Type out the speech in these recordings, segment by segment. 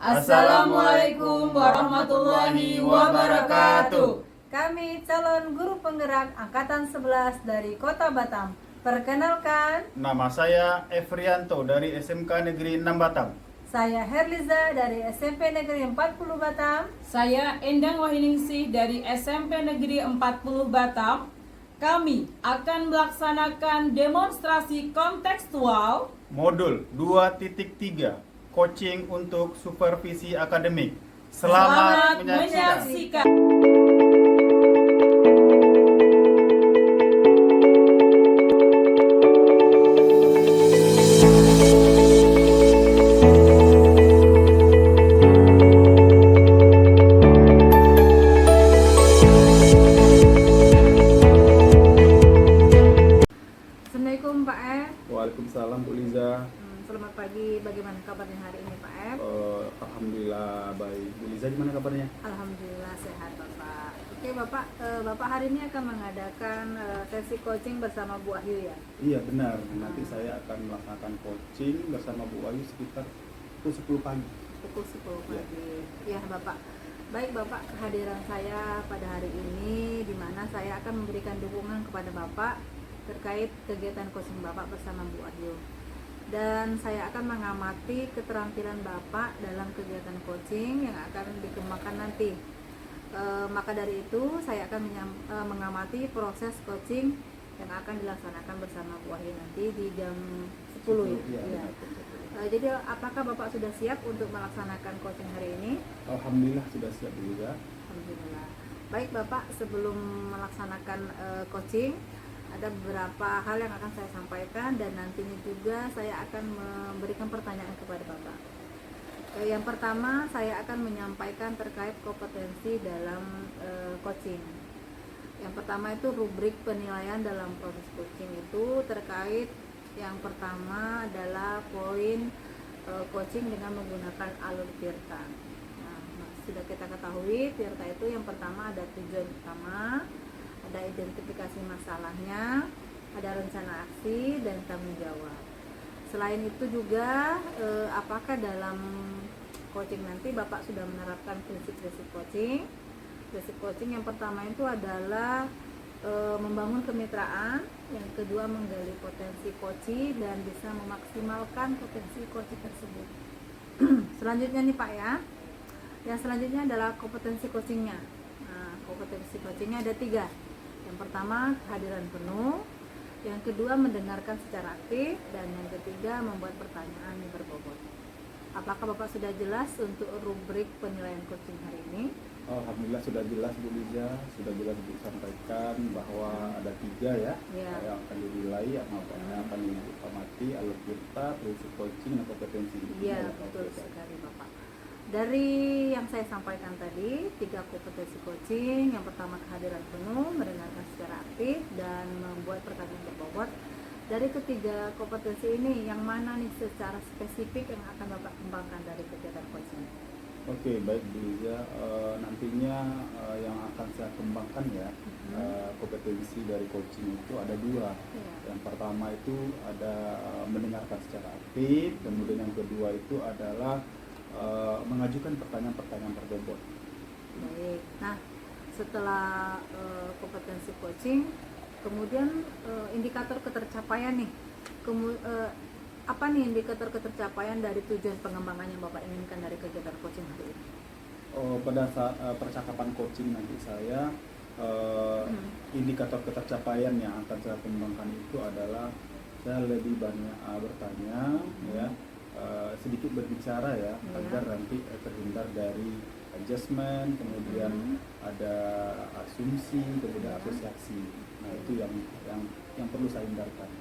Assalamualaikum warahmatullahi wabarakatuh. Kami calon guru penggerak Angkatan 11 dari Kota Batam. Perkenalkan, Nama saya Efrianto dari SMK Negeri 6 Batam. saya Herliza dari SMP Negeri 40 Batam. Saya Endang Wahyuningsih dari SMP Negeri 40 Batam. Kami akan melaksanakan demonstrasi kontekstual Modul 2.3 Coaching untuk Supervisi Akademik. Selamat menyaksikan. Assalamualaikum Pak F. Waalaikumsalam Bu Liza. Selamat pagi, bagaimana kabarnya hari ini Pak F? Alhamdulillah baik. Bu Liza gimana kabarnya? Alhamdulillah sehat Bapak. Oke Bapak, Bapak hari ini akan mengadakan sesi coaching bersama Bu Wahyu ya? Iya benar. Nanti saya akan melaksanakan coaching bersama Bu Wahyu sekitar pukul 10 pagi. Pukul 10 pagi. Ya Bapak. Baik Bapak, kehadiran saya pada hari ini di mana saya akan memberikan dukungan kepada Bapak terkait kegiatan coaching Bapak bersama Bu Wahyu. Dan saya akan mengamati keterampilan Bapak dalam kegiatan coaching yang akan dikembangkan nanti. Maka dari itu saya akan mengamati proses coaching yang akan dilaksanakan bersama Bu Wahyu nanti di jam 10 ya. Jadi apakah Bapak sudah siap untuk melaksanakan coaching hari ini? Alhamdulillah sudah siap Bu Liza. Alhamdulillah. Baik Bapak, sebelum melaksanakan coaching ada beberapa hal yang akan saya sampaikan dan nantinya juga saya akan memberikan pertanyaan kepada Bapak. Yang pertama saya akan menyampaikan terkait kompetensi dalam coaching. Yang pertama itu rubrik penilaian dalam proses coaching itu terkait yang pertama adalah poin coaching dengan menggunakan alur tirta. Nah, sudah kita ketahui tirta itu yang pertama ada tujuan utama, ada identifikasi masalahnya, ada rencana aksi dan tanggung jawab. Selain itu juga apakah dalam coaching nanti Bapak sudah menerapkan prinsip-prinsip coaching? Prinsip coaching yang pertama itu adalah membangun kemitraan, yang kedua menggali potensi coaching dan bisa memaksimalkan potensi coaching tersebut. Selanjutnya nih Pak ya, yang selanjutnya adalah kompetensi coachingnya. Nah, kompetensi coachingnya ada 3. Yang pertama kehadiran penuh, yang kedua mendengarkan secara aktif, dan yang ketiga membuat pertanyaan yang berbobot. Apakah Bapak sudah jelas untuk rubrik penilaian coaching hari ini? Alhamdulillah sudah jelas Bu Liza, sudah jelas disampaikan bahwa ada 3 ya, yang akan dinilai, yang akan diamati, alur tirta, prinsip coaching, dan kompetensi. Iya, betul sekali Bapak. Dari yang saya sampaikan tadi, 3 kompetensi coaching. Yang pertama kehadiran penuh, mendengarkan secara aktif, dan membuat pertanyaan berbobot. Dari ketiga kompetensi ini, yang mana nih secara spesifik yang akan Bapak kembangkan dari kegiatan coaching? Oke, baik Bu Liza. Nantinya yang akan saya kembangkan ya, kompetensi dari coaching itu ada 2. Yang pertama itu ada mendengarkan secara aktif, kemudian yang kedua itu adalah mengajukan pertanyaan-pertanyaan berbobot. Baik. Nah, setelah kompetensi coaching, kemudian indikator ketercapaian nih. Apa nih indikator ketercapaian dari tujuan pengembangan yang Bapak inginkan dari kegiatan coaching hari ini? Pada saat percakapan coaching nanti saya indikator ketercapaian yang akan saya kembangkan itu adalah saya lebih banyak bertanya ya, sedikit berbicara ya, agar nanti terhindar dari adjustment, kemudian ada asumsi, kemudian asosiasi. Nah itu yang perlu saya hindarkan.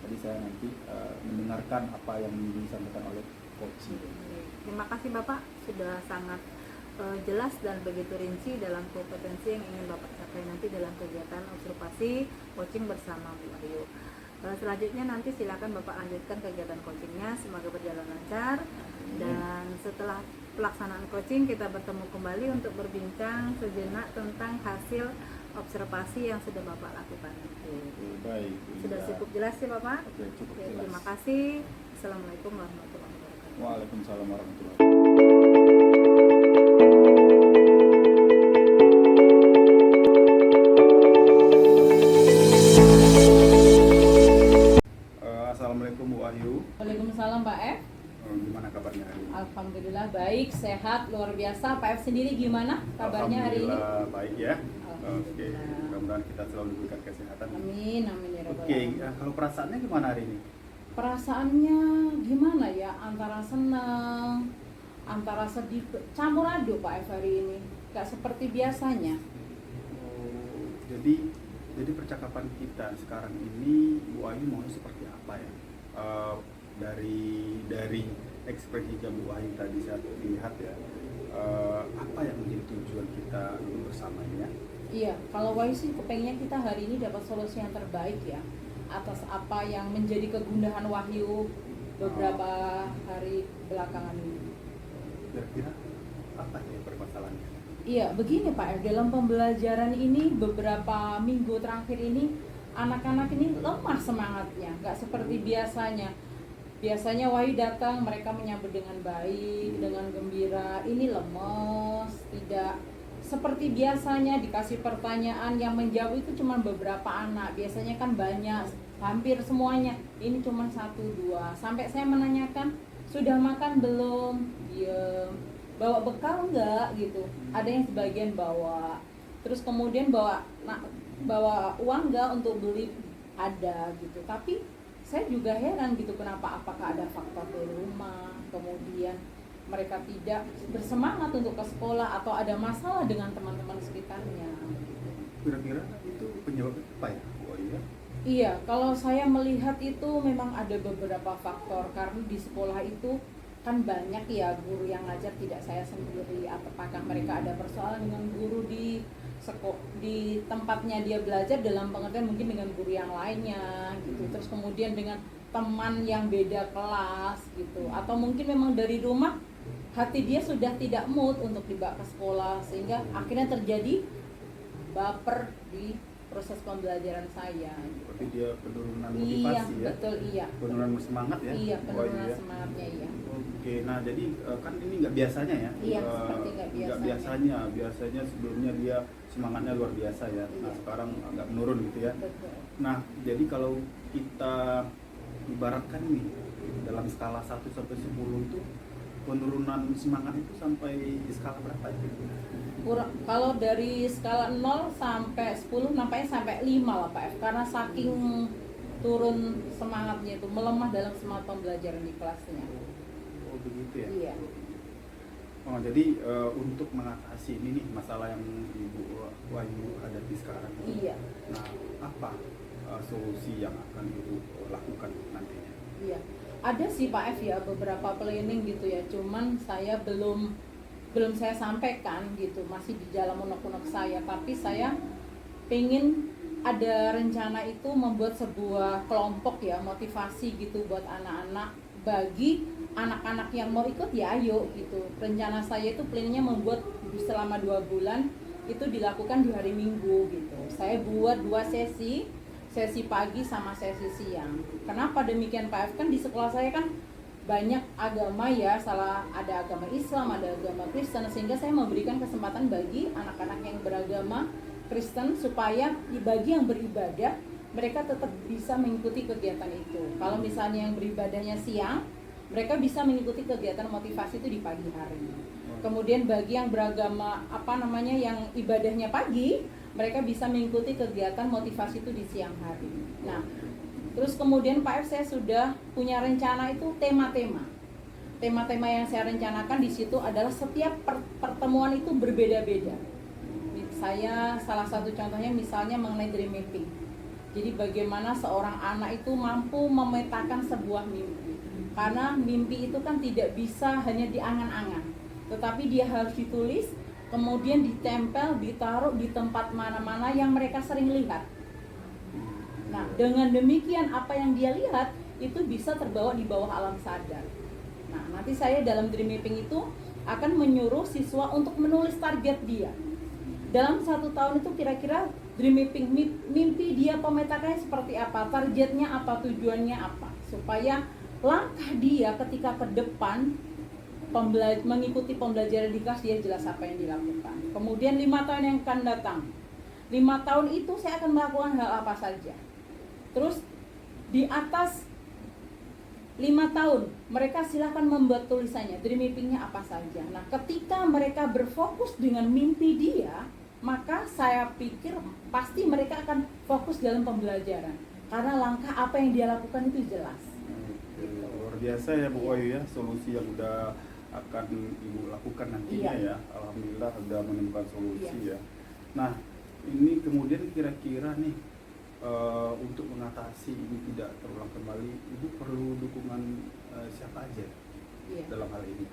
Jadi saya nanti mendengarkan apa yang disampaikan oleh coach. Terima kasih Bapak, sudah sangat jelas dan begitu rinci dalam kompetensi yang ingin Bapak capai nanti dalam kegiatan observasi coaching bersama Bu Wahyu. Selanjutnya nanti silakan Bapak lanjutkan kegiatan coachingnya, semoga berjalan lancar. Dan setelah pelaksanaan coaching kita bertemu kembali untuk berbincang sejenak tentang hasil observasi yang sudah Bapak lakukan. Baik. Sudah cukup jelas sih Bapak? Oke, cukup jelas. Terima kasih. Assalamualaikum warahmatullahi wabarakatuh. Waalaikumsalam warahmatullahi wabarakatuh. Alhamdulillah baik, sehat, luar biasa. Pak F sendiri gimana kabarnya hari ini? Alhamdulillah baik ya. Oke, Alhamdulillah. mudah-mudahan kita selalu diberikan kesehatan. Amin, amin ya rabbal Oke, alamin. kalau perasaannya gimana hari ini? Perasaannya gimana ya? Antara senang, antara sedih, campur aduk Pak F hari ini. Gak seperti biasanya. Oh, jadi percakapan kita sekarang ini Bu Ayu mau seperti apa ya? Dari ekspresinya Bu Ayu tadi saya lihat ya, apa yang menjadi tujuan kita bersama ini ya? Iya, kalau Wahyu sih kepengennya kita hari ini dapat solusi yang terbaik ya atas apa yang menjadi kegundahan Wahyu beberapa hari belakangan ini. Kira-kira apa ya permasalahannya? Iya, begini Pak, dalam pembelajaran ini beberapa minggu terakhir ini anak-anak ini lemah semangatnya, nggak seperti biasanya. Biasanya Wahyu datang, mereka menyambut dengan baik, dengan gembira. Ini lemes, tidak seperti biasanya dikasih pertanyaan yang menjawab itu cuma beberapa anak. Biasanya kan banyak, hampir semuanya. Ini cuma 1-2. Sampai saya menanyakan, sudah makan belum? Diem. Bawa bekal enggak gitu. Ada yang sebagian bawa. Terus kemudian bawa uang enggak untuk beli, ada gitu. Tapi saya juga heran gitu, kenapa, apakah ada faktor dari rumah, kemudian mereka tidak bersemangat untuk ke sekolah atau ada masalah dengan teman-teman sekitarnya. Kira-kira itu penyebabnya apa ya Bu Ayu ya? Iya, kalau saya melihat itu memang ada beberapa faktor, karena di sekolah itu kan banyak ya guru yang ngajar, tidak saya sendiri. Apakah mereka ada persoalan dengan guru di tempatnya dia belajar, dalam pengertian mungkin dengan guru yang lainnya gitu, terus kemudian dengan teman yang beda kelas gitu, atau mungkin memang dari rumah hati dia sudah tidak mood untuk dibawa ke sekolah, sehingga akhirnya terjadi baper di proses pembelajaran saya. Berarti dia penurunan Iya, motivasi ya? betul, iya. Penurunan semangat ya? Iya, Bu Ayu penurunan ya? semangatnya, iya. Oke, nah jadi kan ini nggak biasanya ya? Iya, seperti nggak biasanya. Biasanya sebelumnya dia semangatnya luar biasa ya. Nah Iya. sekarang agak menurun gitu ya. Betul. Nah jadi kalau kita ibaratkan nih dalam skala 1 sampai 10 itu penurunan semangat itu sampai di skala berapa itu? Kalau dari skala 0 sampai 10 nampaknya sampai 5 lah Pak F, karena saking turun semangatnya itu, melemah dalam semangat pembelajaran di kelasnya. Oh begitu ya? Iya. Oh jadi untuk mengatasi ini nih masalah yang Ibu Wahyu hadapi sekarang. Iya. Nah apa solusi yang akan Ibu lakukan nantinya? Iya. Ada sih Pak F ya beberapa planning gitu ya, cuman saya belum saya sampaikan gitu, masih di dalam unek-unek saya, tapi saya pengen ada rencana itu membuat sebuah kelompok ya, motivasi gitu buat anak-anak. Bagi anak-anak yang mau ikut ya ayo gitu. Rencana saya itu planningnya membuat selama 2 bulan itu dilakukan di hari Minggu gitu. Saya buat 2 sesi pagi sama sesi siang. Kenapa demikian Pak F? Kan di sekolah saya kan banyak agama ya, ada agama Islam, ada agama Kristen, sehingga saya memberikan kesempatan bagi anak-anak yang beragama Kristen supaya bagi yang beribadah mereka tetap bisa mengikuti kegiatan itu. Kalau misalnya yang beribadahnya siang, mereka bisa mengikuti kegiatan motivasi itu di pagi hari. Kemudian bagi yang beragama yang ibadahnya pagi, mereka bisa mengikuti kegiatan motivasi itu di siang hari. Nah, terus kemudian Pak F saya sudah punya rencana itu tema-tema. Tema-tema yang saya rencanakan di situ adalah setiap pertemuan itu berbeda-beda. Saya salah satu contohnya misalnya mengenai dream mapping. Jadi bagaimana seorang anak itu mampu memetakan sebuah mimpi. Karena mimpi itu kan tidak bisa hanya diangan-angan, tetapi dia harus ditulis, kemudian ditempel, ditaruh di tempat mana-mana yang mereka sering lihat. Nah, dengan demikian apa yang dia lihat itu bisa terbawa di bawah alam sadar. Nah, nanti saya dalam dream mapping itu akan menyuruh siswa untuk menulis target dia. Dalam 1 tahun itu kira-kira dream mapping, mimpi dia pemetakannya seperti apa, targetnya apa, tujuannya apa, supaya langkah dia ketika ke depan mengikuti pembelajaran di kelas dia jelas apa yang dilakukan. Kemudian 5 tahun yang akan datang, 5 tahun itu saya akan melakukan hal apa saja. Terus di atas 5 tahun, mereka silahkan membuat tulisannya, dream mappingnya apa saja. Nah, ketika mereka berfokus dengan mimpi dia, maka saya pikir pasti mereka akan fokus dalam pembelajaran. Karena langkah apa yang dia lakukan itu jelas. Luar biasa ya Bu Ayu ya, solusi yang udah akan Ibu lakukan nantinya Iya. ya. Alhamdulillah udah menemukan solusi Iya. ya. Nah, ini kemudian kira-kira nih untuk mengatasi ini tidak terulang kembali, Ibu perlu dukungan siapa aja Iya. dalam hal ini?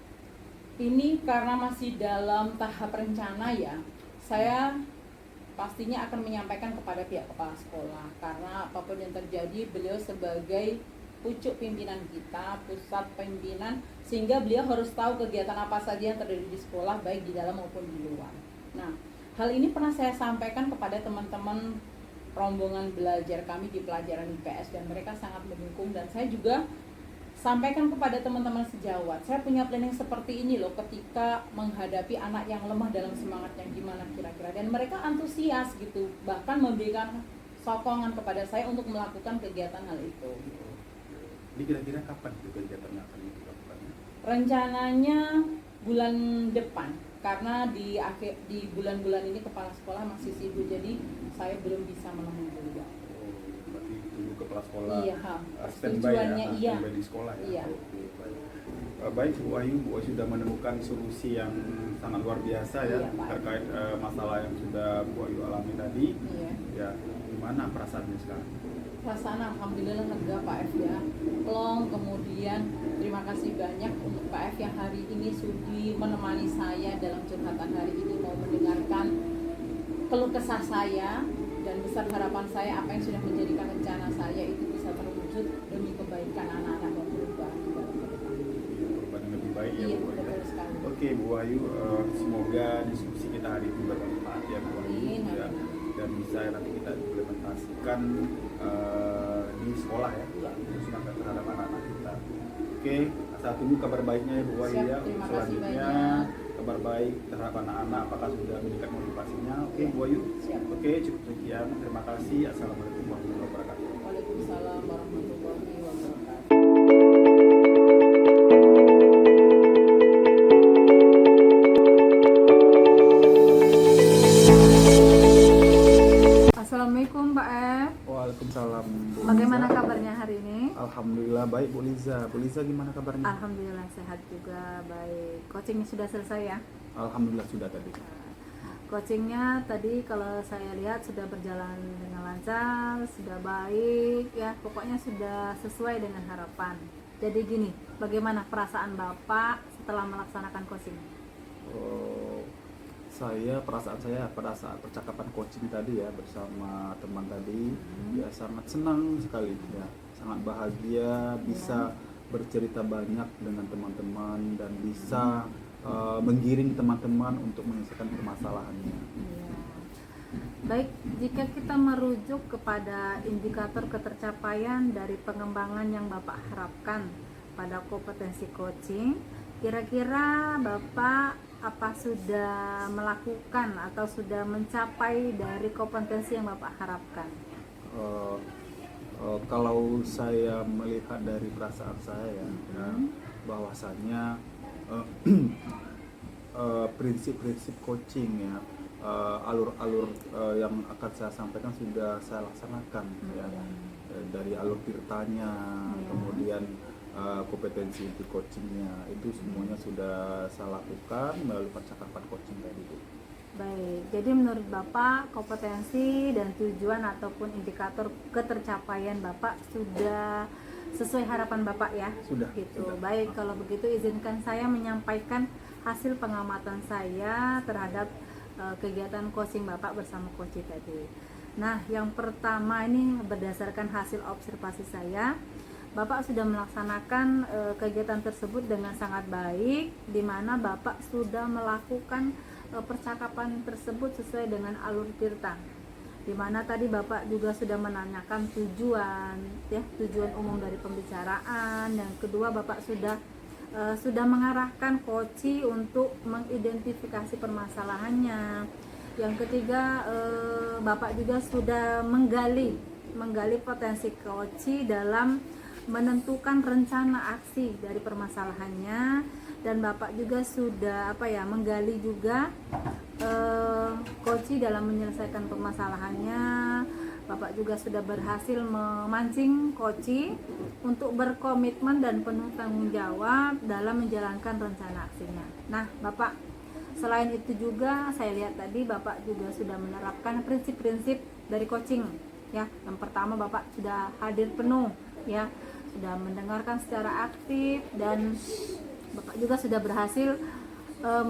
Ini karena masih dalam tahap rencana ya, saya pastinya akan menyampaikan kepada pihak kepala sekolah, karena apapun yang terjadi beliau sebagai pucuk pimpinan kita, pusat pimpinan, sehingga beliau harus tahu kegiatan apa saja yang terjadi di sekolah, baik di dalam maupun di luar. Nah, hal ini pernah saya sampaikan kepada teman-teman rombongan belajar kami di pelajaran IPS, dan mereka sangat mendukung. Dan saya juga sampaikan kepada teman-teman sejawat, saya punya planning seperti ini loh ketika menghadapi anak yang lemah dalam semangat yang gimana kira-kira, dan mereka antusias gitu, bahkan memberikan sokongan kepada saya untuk melakukan kegiatan hal itu. Ini kira-kira kapan itu kegiatan yang akan dilakukan? Rencananya bulan depan, karena di bulan-bulan ini kepala sekolah masih sibuk, jadi saya belum bisa menemui beliau. Berarti tunggu kepala sekolah. Iya, Standby ya, persetujuannya iya. standby di sekolah ya. Iya. Oke, baik. Baik Bu Ayu sudah menemukan solusi yang sangat luar biasa ya, Iya, Pak. terkait masalah yang sudah Bu Ayu alami tadi. Iya. Ya, gimana perasaannya sekarang? Perasaan alhamdulillah lega Pak F ya, plong. Kemudian terima kasih banyak untuk Pak F yang hari ini sudi menemani saya dalam curhatan hari ini, mau mendengarkan keluh kesah saya, dan besar harapan saya apa yang sudah menjadikan rencana saya itu bisa terwujud demi kebaikan anak-anak dan perubahan di dalam ke depan. Perubahan yang lebih baik ya Iya, Bu Ayu. betul sekali. Oke Bu Ayu, semoga diskusi kita hari ini bermanfaat ya Bu Ayu Amin, ya, amin. dan bisa nanti kita implementasikan di sekolah ya, khususnya terhadap anak-anak kita. Oke, saat tunggu kabar baiknya ya Bu Ayu Siap, ya. terima kasih Selanjutnya banyak. kabar baik terhadap anak-anak, apakah sudah meningkat motivasinya? Oke Iya, Bu Ayu. siap. Oke, cukup sekian. Terima kasih. Assalamualaikum warahmatullahi wabarakatuh. Waalaikumsalam warahmatullahi wabarakatuh. Assalamualaikum Pak F. Waalaikumsalam Bu Bagaimana Liza. kabarnya hari ini? Alhamdulillah baik Bu Liza. Bu Liza gimana kabarnya? Alhamdulillah sehat juga, baik. Coaching sudah selesai ya? Alhamdulillah sudah tadi. Coachingnya tadi kalau saya lihat sudah berjalan dengan lancar, sudah baik ya, pokoknya sudah sesuai dengan harapan. Jadi gini, bagaimana perasaan Bapak setelah melaksanakan coaching? Perasaan saya pada saat percakapan coaching tadi ya bersama teman tadi ya sangat senang sekali ya, sangat bahagia bisa bercerita banyak dengan teman-teman dan bisa menggiring teman-teman untuk menyelesaikan permasalahannya. Iya. Baik, jika kita merujuk kepada indikator ketercapaian dari pengembangan yang Bapak harapkan pada kompetensi coaching, kira-kira Bapak apa sudah melakukan atau sudah mencapai dari kompetensi yang Bapak harapkan? Kalau saya melihat dari perasaan saya ya, bahwasannya prinsip-prinsip coaching ya, alur-alur yang akan saya sampaikan sudah saya laksanakan ya, dari alur tirtanya, kemudian kompetensi inti coachingnya itu semuanya sudah saya lakukan melalui percakapan coaching tadi itu. Baik, jadi menurut Bapak kompetensi dan tujuan ataupun indikator ketercapaian Bapak sudah sesuai harapan Bapak ya? Sudah. Gitu. Sudah. Baik, kalau begitu izinkan saya menyampaikan hasil pengamatan saya terhadap kegiatan coaching Bapak bersama coach tadi. Nah, yang pertama ini berdasarkan hasil observasi saya, Bapak sudah melaksanakan kegiatan tersebut dengan sangat baik, di mana Bapak sudah melakukan percakapan tersebut sesuai dengan alur tirta. Di mana tadi Bapak juga sudah menanyakan tujuan, ya, tujuan umum dari pembicaraan. Yang kedua, Bapak sudah mengarahkan coach untuk mengidentifikasi permasalahannya. Yang ketiga, Bapak juga sudah menggali potensi coach dalam menentukan rencana aksi dari permasalahannya, dan Bapak juga sudah menggali juga Koci dalam menyelesaikan permasalahannya. Bapak juga sudah berhasil memancing Koci untuk berkomitmen dan penuh tanggung jawab dalam menjalankan rencana aksinya. Nah, Bapak, selain itu juga saya lihat tadi Bapak juga sudah menerapkan prinsip-prinsip dari coaching ya. Yang pertama, Bapak sudah hadir penuh ya, sudah mendengarkan secara aktif, dan Bapak juga sudah berhasil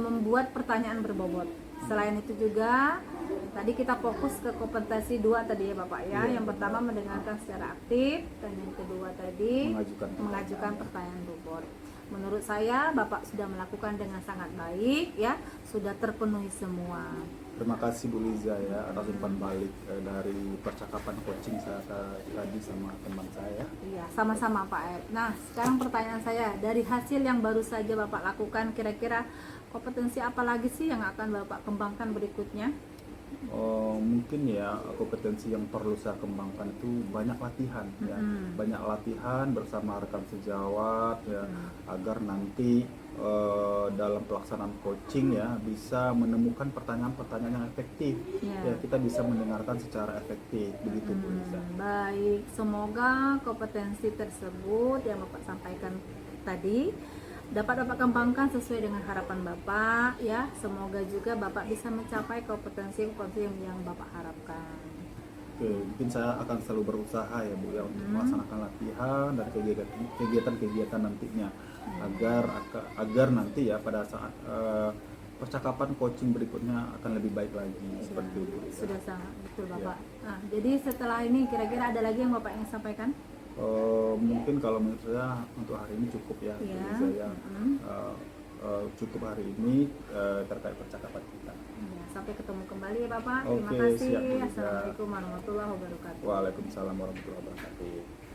membuat pertanyaan berbobot. Selain itu juga tadi kita fokus ke kompetensi 2 tadi ya Bapak ya. Iya, Yang pertama mendengarkan secara aktif, dan yang kedua tadi Mengajukan pertanyaan bobot. Menurut saya Bapak sudah melakukan dengan sangat baik ya, sudah terpenuhi semua. Terima kasih Bu Liza ya atas umpan balik dari percakapan coaching saya tadi sama teman saya. Iya, sama-sama Pak Ed. Nah, sekarang pertanyaan saya, dari hasil yang baru saja Bapak lakukan, kira-kira kompetensi apa lagi sih yang akan Bapak kembangkan berikutnya? Mungkin ya kompetensi yang perlu saya kembangkan itu banyak latihan ya, banyak latihan bersama rekan sejawat ya, agar nanti dalam pelaksanaan coaching ya bisa menemukan pertanyaan-pertanyaan yang efektif ya, kita bisa mendengarkan secara efektif begitu Bu Liza. Baik, semoga kompetensi tersebut yang Bapak sampaikan tadi dapat Bapak kembangkan sesuai dengan harapan Bapak ya. Semoga juga Bapak bisa mencapai kompetensi yang Bapak harapkan. Oke, mungkin saya akan selalu berusaha ya Bu ya untuk melaksanakan latihan dan kegiatan-kegiatan nantinya agar nanti ya pada saat percakapan coaching berikutnya akan lebih baik lagi seperti itu. Sudah sangat betul Bapak. Nah, jadi setelah ini kira-kira ada lagi yang Bapak ingin sampaikan? Mungkin kalau menurut saya untuk hari ini cukup ya, saya cukup hari ini terkait percakapan kita. Ya, sampai ketemu kembali ya Bapak. Oke, Terima kasih. siap, Bu Liza. Assalamualaikum warahmatullahi wabarakatuh. Waalaikumsalam warahmatullahi wabarakatuh.